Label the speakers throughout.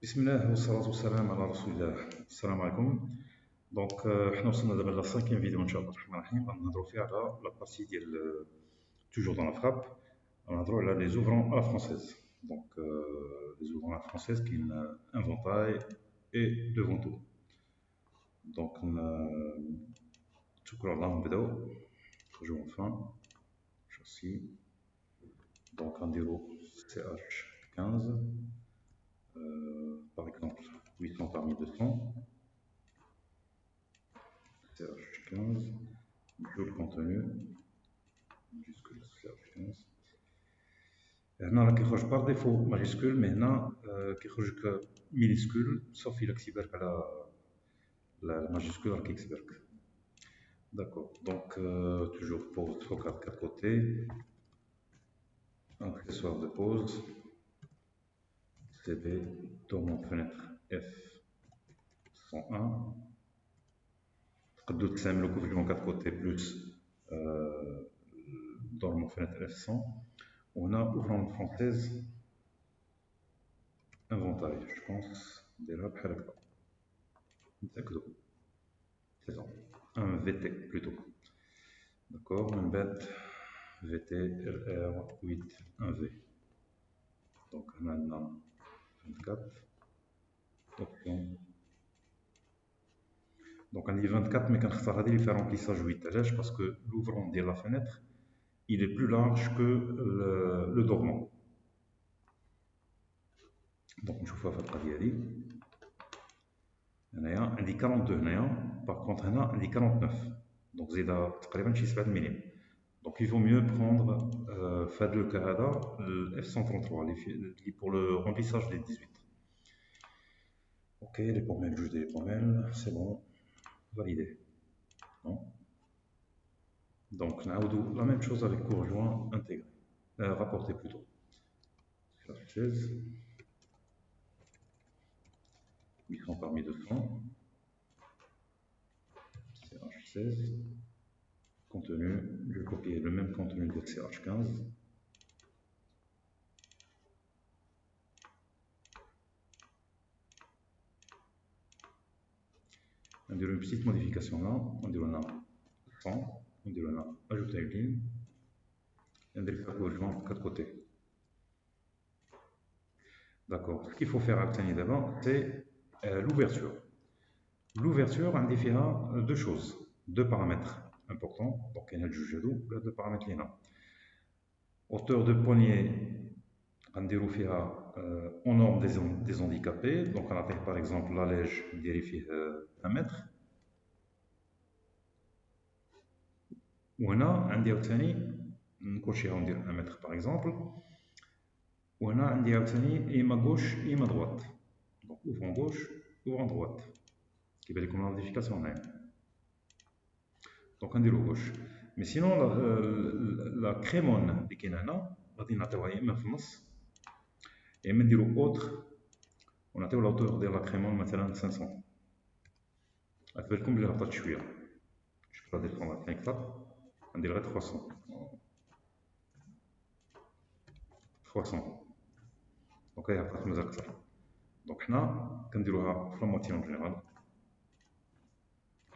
Speaker 1: بسم الله والصلاة والسلام على رسول الله. السلام عليكم. دونك حنا وصلنا دابا لا 5 فيديو ان شاء الله الرحمن الرحيم، غنهضروا فيها على لا بارتي ديال توجور دون لا فراب، غنهضروا على لي زوفرون ا لا فرونسيز. دونك لي زوفرون ا لا فرونسيز كاين ان فونتاي اي دو فونتو. دونك توكلوا على الله نبداو نخرجوا من فان شاسي. دونك غنديروا سي اش 15 par exemple 800 par 1200 CH15, le contenu majuscule CH15. هنا راه كيخرج بار ديفو ماجيسكول، مي هنا كيخرج ك مينيسكول، صافي الا كتبت لك على الماجيسكول راه كيكتبلك. D'accord, donc toujours pause focale 4 côtés, accessoire de pause, CD, tourment fenêtre F101, تقدروا تستعملوا كوفيون 4 côtés بلوس dormant fenêtre F100. On a ouvrant française inventaire, je pense, déjà بحال هكا. نتأكدوا. C'est ça. Un VT plutôt. D'accord, un bête VT RR8 1V. Donc maintenant 24. Option. Donc on dit 24, mais quand on fait remplissage 8 étages parce que l'ouvrant de la fenêtre il est plus large que le dormant. Donc نشوفوها في القضيه هذه. هنايا عندي 42 هنايا، باغ كونطخ هنا عندي 49، دونك زيد تقريبا شي 7 ملم. دونك il vaut mieux prendre في هذا لو كا هذا ال F133 اللي pour le remplissage des 18. Ok, les pommelles, juge des pommelles, c'est bon, validé. Non. Donc نعاودو la même chose avec court joint intégré, rapporté plutôt. CH16, 800 par 1200. CH16, contenu, je vais copier le même contenu de CH15. On dirait une petite modification là, on dirait là 100, on dirait là ajouter une ligne, et on dirait faire le joint de 4 côtés. D'accord, ce qu'il faut faire d'abord, c'est l'ouverture. L'ouverture, on définira deux choses, deux paramètres importants. Donc, il y a deux paramètres là. Hauteur de poignée, on définira en norme des handicapés. Donc, on attaque par exemple l'allège, on vérifie 1 mètre. وهنا عندي عاوتاني نكوشيها وندير 1 متر باغ اكزومبل، وهنا عندي عاوتاني اما غوش اما droite. دونك اوفرون غوش اوفرون droite كيبان لكم لا موديفيكاسيون هنايا. دونك نديرو غوش، مي سينون لا كريمون اللي كاين هنا غادي نعطيوها يا اما في النص يا اما نديرو اوتر ونعطيو لاوتور ديال لا كريمون مثلا 500. غتبان لكم بلي هبطات شويه، شوف غادي نبقى نكثر ندير غير 300. 300 دونك هي بقات مازال اكثر. دونك حنا كنديروها في لاموتي اون جينيرال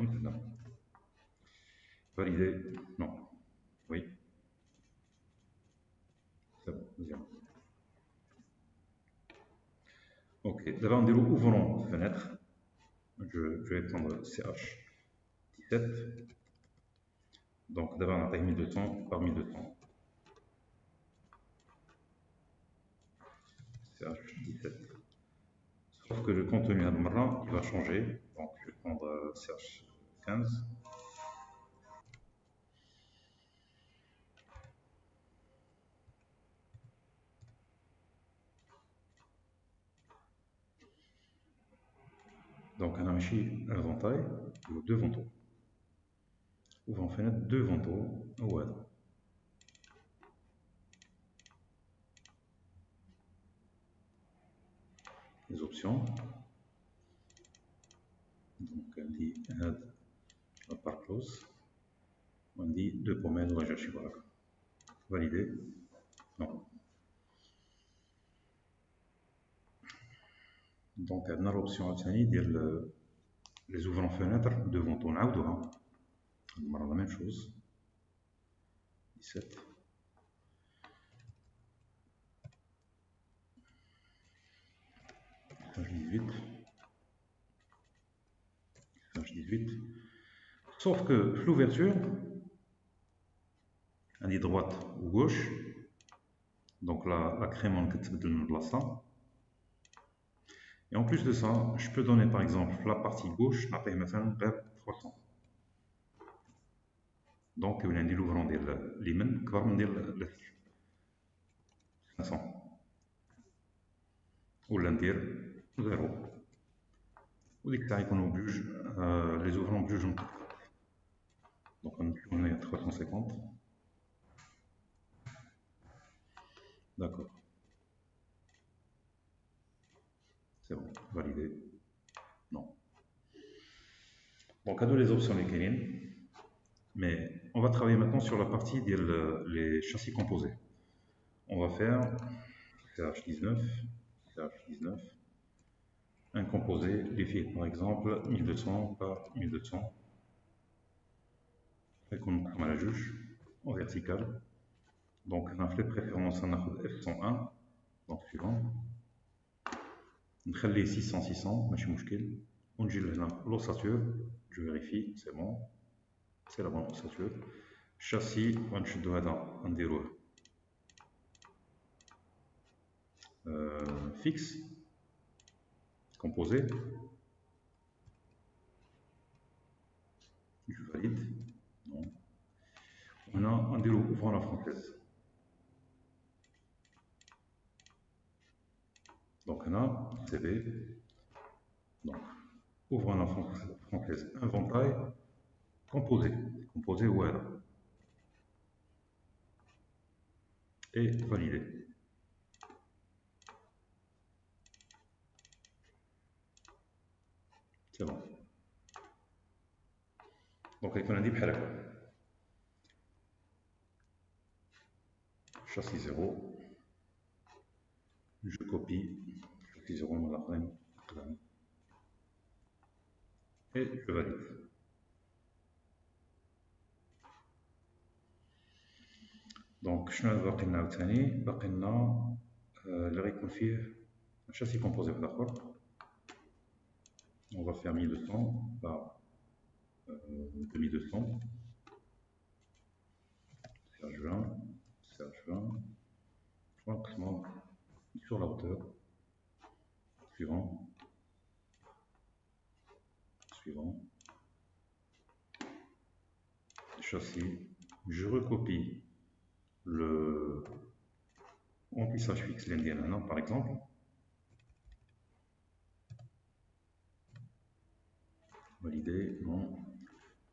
Speaker 1: ونبدا فاليدي. نو وي سي بون مزيان. اوكي دابا نديرو اوفرون فينيتر. je vais prendre CH17. donc d'abord on a 1200 par 1200 CH17, sauf que le contenu à il va changer. Donc je vais prendre CH15. donc on a un ventail de deux vantaux. Ouvre en fenêtre deux vantaux. Ouais. Les options. Donc on dit add par close. On dit deux pommelles. Ouais, je suis voilà. Validé. Non. Donc, on a l'option les ouvrants fenêtres devant ton outdoor. On a la même chose. 17. Page 18. Page 18. Sauf que l'ouverture, elle est droite ou gauche. Donc la crème on peut de place. Et en plus de ça, je peux donner par exemple la partie gauche, la paye maintenant 300. Donc on a dit l'ouvrant de l'hymen, كبر من ديال 500. ولا ندير 0. وديك الساعة يكونوا بجوج les ouvrants بجوج نقط. Donc on est à 350. D'accord. C'est bon, validé. Non. Donc, à deux les options les Kénin. Mais on va travailler maintenant sur la partie des châssis composés. On va faire CH19, CH19, un composé, les fils par exemple 1200 par 1200. Et comme à la juge, en vertical. Donc, on a fait préférence à F101, donc suivant. نخلي 600 600 ماشي مشكل ونجي لهنا l'ossature je vérifie c'est bon c'est la bonne ossature châssis غنشدو هذا نديروه fixe composé je valide non هنا نديرو ouvrant la française donc هنا CV donc ouvrant la française inventaire composé ou alors et validé. C'est bon. Donc il faut un بحال هكا châssis 0 je copie châssis 0 من الآخرين et je valide. Donc شنو باقي لنا عاوتاني باقي لنا اللي غيكون فيه châssis composé واحد آخر. On va faire 1200 par 2200. Serge 20, Serge 20. Franchement, sur la hauteur. Suivant. Suivant. Châssis. Je recopie le remplissage fixe l'Indiana, par exemple. Validé, non.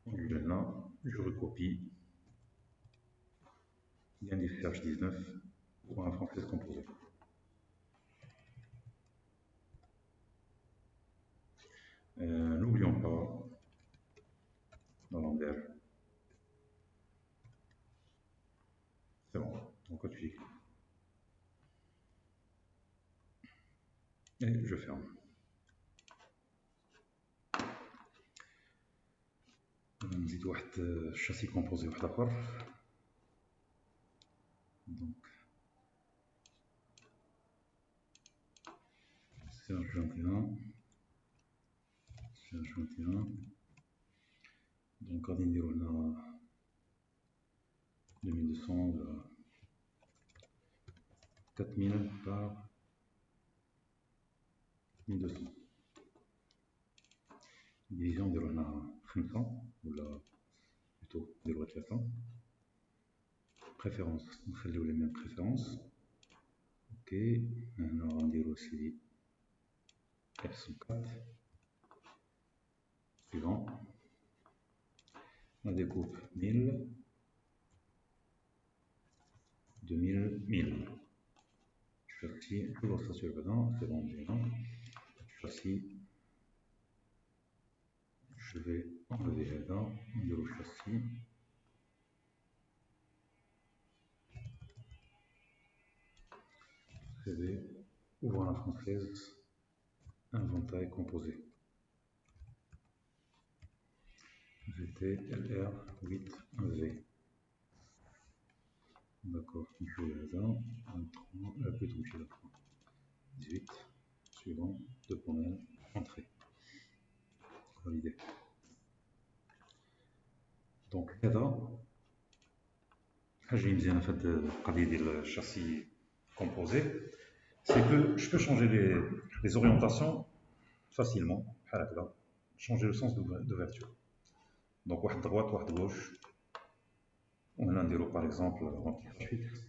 Speaker 1: Là, je recopie. Il y a un Serge 19 pour un français composé. N'oublions pas dans l'envers. C'est bon, on continue. Et je ferme. نزيد واحد châssis composé واحد آخر. Donc Serge 21. Serge 21. Donc غادي نديرو هنا 2200 ولا 4000 par 1200. Division نديرو هنا 500 ولا plutôt نديرو 300. Préférence نخليو les mêmes préférences. Ok هنا غنديرو سيدي F104. Suivant. On découpe 1000, 2000, 1000. Châssis, toujours ça sur le dedans, c'est bon, bien. Châssis, je vais enlever là-dedans, on dit au châssis. CV, ouvrant la française, inventaire composé. VTLR8V. D'accord, il faut là, 23, plutôt chez la fin. 18, suivant, 2 points, entrée. Validé. Donc, هذا حاجة مزيانة في هاد القضية ديال الشاسي composé, c'est que je peux changer les orientations facilement, changer le sens d'ouverture. Donc, واحد droite, واحد gauche. On va dire par exemple remplissage fixe.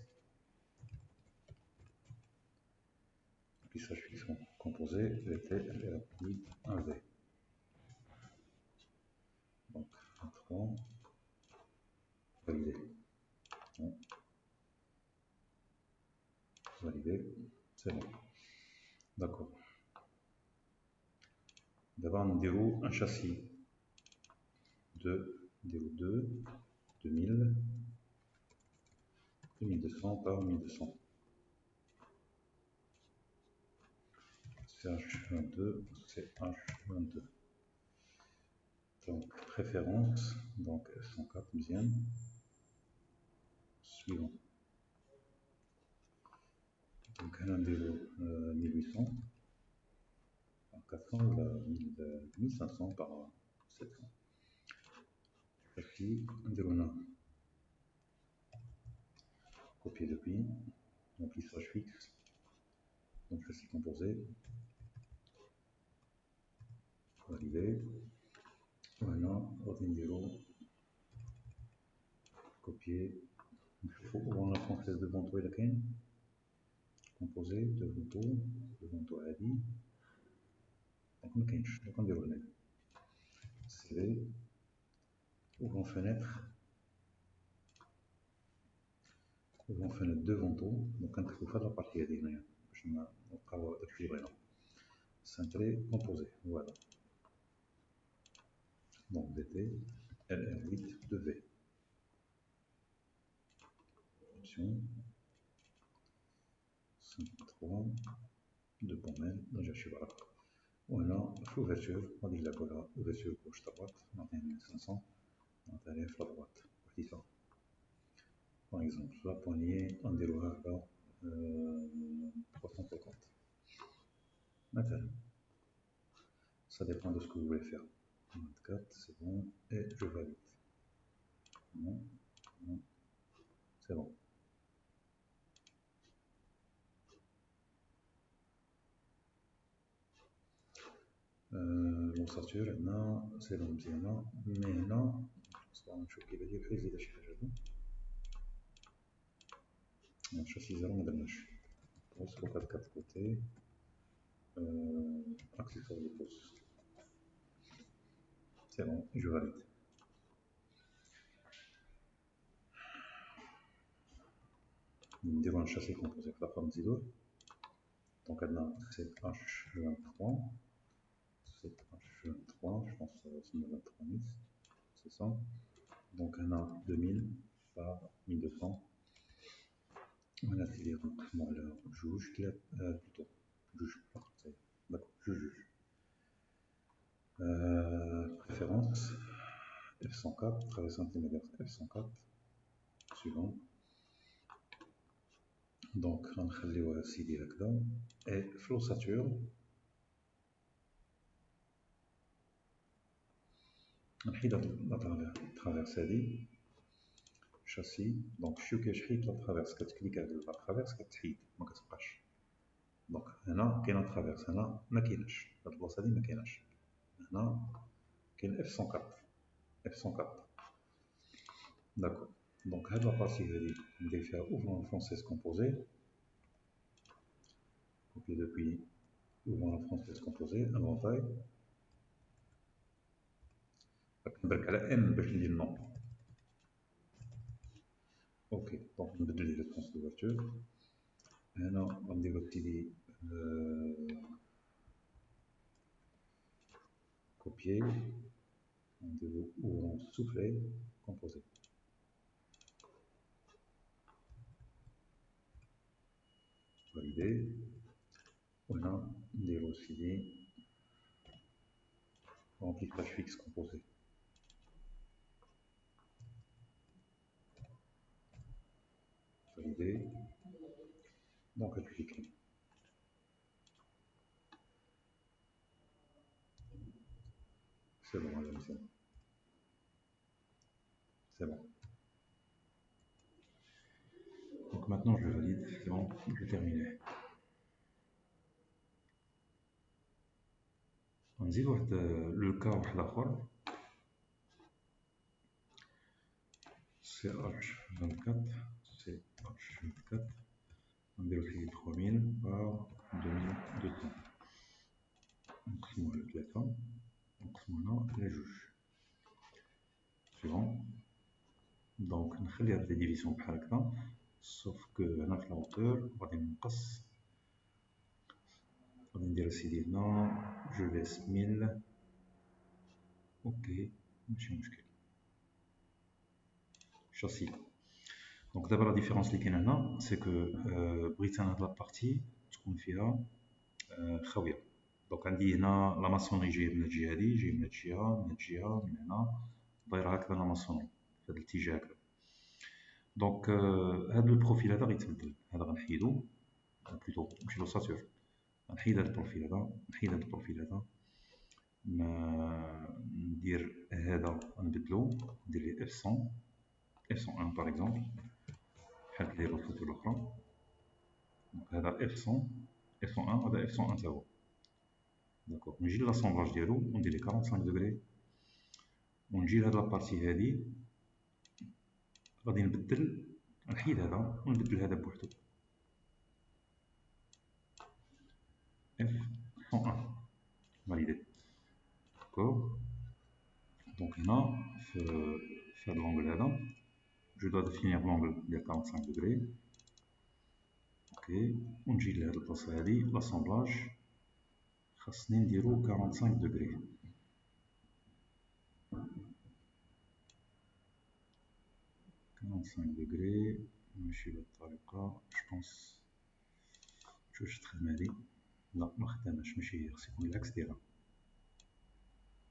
Speaker 1: Remplissage fixe composé, VT, 1V. Donc, 3, validé. Bon. Validé, c'est bon. D'accord. D'abord, on déroule un châssis de 2, 2000, 2200 par 1200. CH22, CH22. Donc, référence, donc F104, deuxième. Suivant. Donc, un déro 1800 par 400, 1500 par 700. Ici, un déro là. Copier depuis, remplissage fixe, donc châssis composé, validé, voilà, ordine 0, copier, il faut ouvrir la française devant toi et la canne, composé, devant toi à dit, donc on canche, donc on déroule, CV, ouvrons fenêtre devant toi, donc on trouve la partie à dire, je ne vais pas équilibrer là. Centré, composé, voilà. Donc DT, LR8 de V. Option 53 de pommel, déjà je suis voilà. Voilà, l'ouverture, on dit la cola, ouverture gauche droite, 500, on arrive à la droite, partie ça. Par exemple, la poignée, on déroule là, 350. Maintenant, ça dépend de ce que vous voulez faire. 24, c'est bon, et je valide. Non, non, c'est bon. l'ossature هنا سيرو مزيانة مي هنا نشوف كيف هادي بحال يزيد شي حاجة الشاسي زيرو مدرناش بوس فوق هاد 4 كوتي اكسيسوار دو بوس سي بون جو فاليد نديرو ان شاسي كومبوزي في لاخر نزيدوه دونك عندنا 7H23 7H23 je pense c'est 23 Nice c'est ça donc on a 2000 par 1200 on a fait les recoupements là juge plutôt juge pas d'accord je juge préférence F104 traverse intermédiaire F104 suivant donc غنخليوها سيدي هكذا et flossature نحيد لا ترافيرس هادي شاسي دونك شوف كيفاش حيد لا ترافيرس كتكليك على لا ترافيرس كتحيد ما كتبقاش دونك هنا كاينه ترافيرس هنا ما كايناش هاد البلاصه هادي ما كايناش هنا كاين F104 داكور دونك هاد لابارتي هادي ندير فيها اوفرون فرونسيز كومبوزي كوبي دوبوي اوفرون فرونسيز كومبوزي انفونتاي نبرك على ان باش ندير نو اوكي دونك نبدل لي لو سونس دوفرتور هنا غنديرو ابتدي copier, ou souffler, composer. Valider. Voilà, نديرو سيدي remplissage fixe composé. Validé. Donc, appliquer. C'est bon, madame, c'est bon. C'est bon. Donc maintenant, je le valide. C'est bon, je vais terminer. نزيد واحد لو كا واحد اخر سي اتش 24 سي اتش 24 نديرو فيه 3000 بار 2200 نقسمو على 3 نقسمو هنا على جوج سي بون دونك نخلي هاد لي ديفيسيون بحال هكا سوف كو هنا في لاوتور غادي نقص غادي ندير اسيدي هنا جو ليس 1000 اوكي ماشي مشكل châssis. Donc d'abord la différence اللي كاينه هنا سي كو بغيت انا هاد لابارتي تكون فيها خاويه. دونك عندي هنا لا ماسونري جايه من الجهه هادي جايه من الجهه من الجهه من هنا دايره هكذا لا ماسونري في هاد الاتجاه هكذا. دونك هاد لو بروفيل هذا غيتبدل هذا غنحيدو بلوتو نمشي لوساتور غنحيد هاد البروفيل هذا نحيد هاد البروفيل هذا ندير هذا غنبدلو ندير ليه اف 100 F101 par exemple, بحال اللي الفوتو الأخرى. دونك هذا F100 F101 هذا F101 تا هو. داكوغ نجي لاسامبلاج ديالو وندير ليه 45 دوغري ونجي لهاد لابارتي هادي غادي نبدل نحيد هذا ونبدل هذا بوحدو F101 فاليدي. داكوغ دونك هنا في هاد لونغل هذا je dois définir l'angle de 45 degrés. Ok, ونجي لهاد البلاصة هادي لاسامبلاج خاصني نديرو 45 degrés. ماشي بهاد الطريقة جوبونس واش تخدم هادي لا مخدماش ماشي هي خص يكون العكس ديالها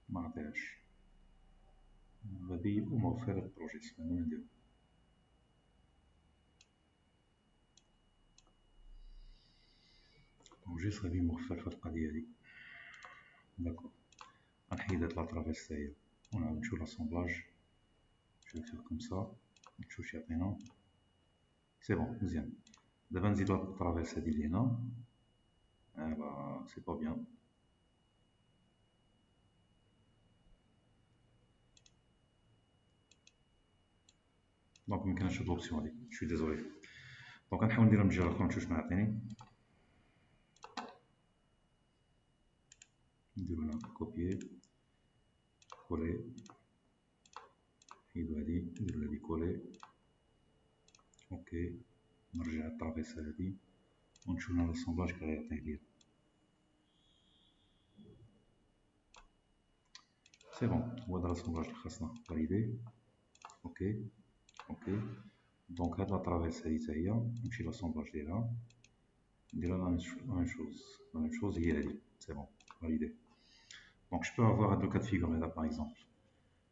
Speaker 1: معطيهاش غادي وموفر البروجي سمعنا نديرو البروجي غادي موفر في هاد القضية هادي. داكوغ غنحيد هاد لاطرافيس تا هي ونعاود نشوف لاسامبلاج جو فيغ كوم سا نشوف واش يعطينا سي بون مزيان. دابا نزيدو هاد الطرافيس هادي اللي هنا فوالا سي با بيان. دونك مكانش هاد لوبسيون هادي شوي ديزولي. دونك غنحاول نديرها من الجهة الأخرى نشوف شنو يعطيني. نديرو هنا كوبيي كولي نحيدو هادي نديرو هادي كولي اوكي نرجع الطرافيس هادي ونشوف هنا لاسامبلاج كي غيعطيه ليا سي بون. هو هذا لاسامبلاج اللي خاصنا فاليدي اوكي اوكي. دونك هاد لاطرافيس هادي تا هي نمشي لاسامبلاج ديالها نديرها لا ميم شوز هي هادي سي بون فاليدي. دونك جو بو افوار هاد لو كاد فيغور هذا باغ اكزومبل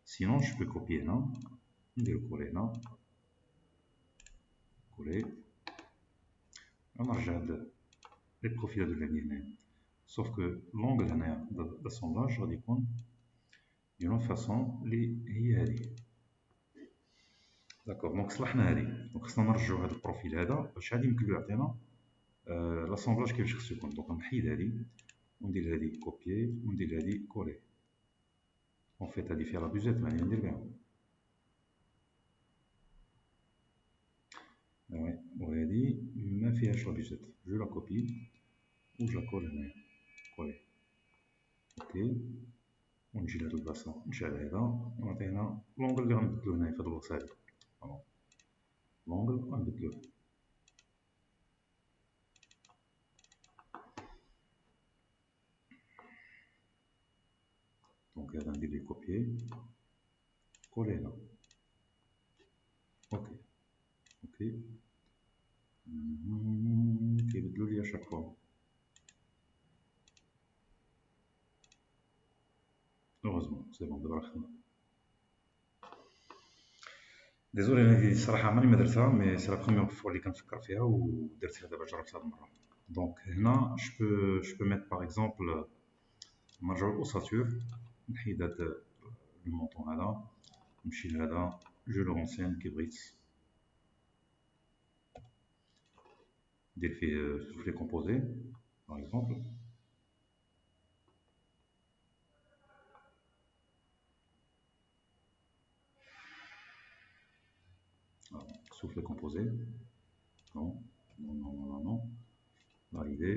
Speaker 1: سينون جو بو كوبيي هنا نديرو كولي هنا كولي ونرجع لي بروفيل هادو اللي عندي هنايا سوف كو لونغل هنايا داسامبلاج غادي يكون دون فاصون اللي هي هادي. داكوغ دونك صلحنا هادي دونك خصنا نرجعو هاد البروفيل هذا باش عاد يمكن له يعطينا لاسامبلاج كيفاش خصو يكون. دونك نحيد هادي وندير هادي كوبيي وندير هادي كولي اون فيت هادي فيها لا بوزيت معني ندير بها وهادي ما فيهاش لا بوزيت جو لا كوبي وجا كول هنايا كولي اوكي ونجي لهاد البلاصة نشعل هذا ونعطينا لونغل اللي غنبدلو هنايا في هاد البلاصة هادي لونغل غنبدلوه دونك هذا ندير ليه كوبيي كولي هنا اوكي اوكي كيبدلو ليا شاك فوا heureusement, c'est bon, دابا راه خدمة. ديزولي هذه الصراحة ماني ما درتها، مي سي لا بروميير فوا اللي كنفكر فيها ودرتها دابا جربتها هاد المرة. دونك هنا جو بو ميت باغ اكزومبل نرجعو للأوساتور، نحيد هاد المونطون هذا، نمشي لهذا جو لو رونسيان كي بغيت، ندير فيه سوفلي كومبوزي باغ اكزومبل. soufflet composé, non, non, non, non, non, non, validé.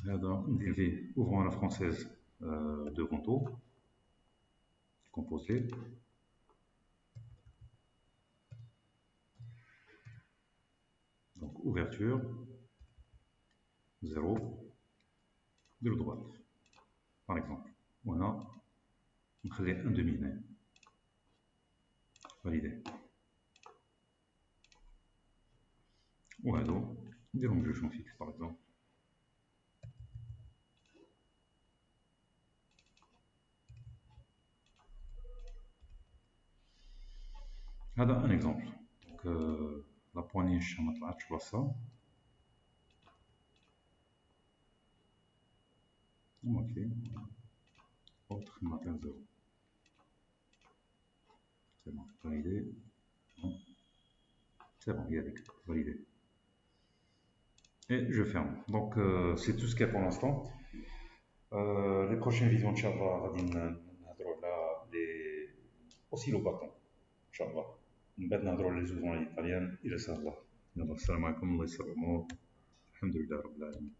Speaker 1: هذا ندير فيه ouvrant à la française de Gonto, composé. Donc ouverture, 0, de la droite, par exemple. Voilà, on crée un demi هنا. Validé. وهذا نديرهم بجوج فيكس par exemple. هذا un exemple. Donc la poignée ما طلعتش بلاصة. Ok. Autre matin 0. C'est bon, validé. Non. C'est bon, il y a avec, validé. Et je ferme. Donc c'est tout ce qu'il y a pour l'instant. Les prochaines vidéos, Inch'Allah, غادي نهضروا على les oscillobâtons. Inch'Allah. من بعد نهضروا على les ouvrants الإيطاليان إلى سهل الله. يلا السلام عليكم، الله يسر الأمور. الحمد لله رب العالمين.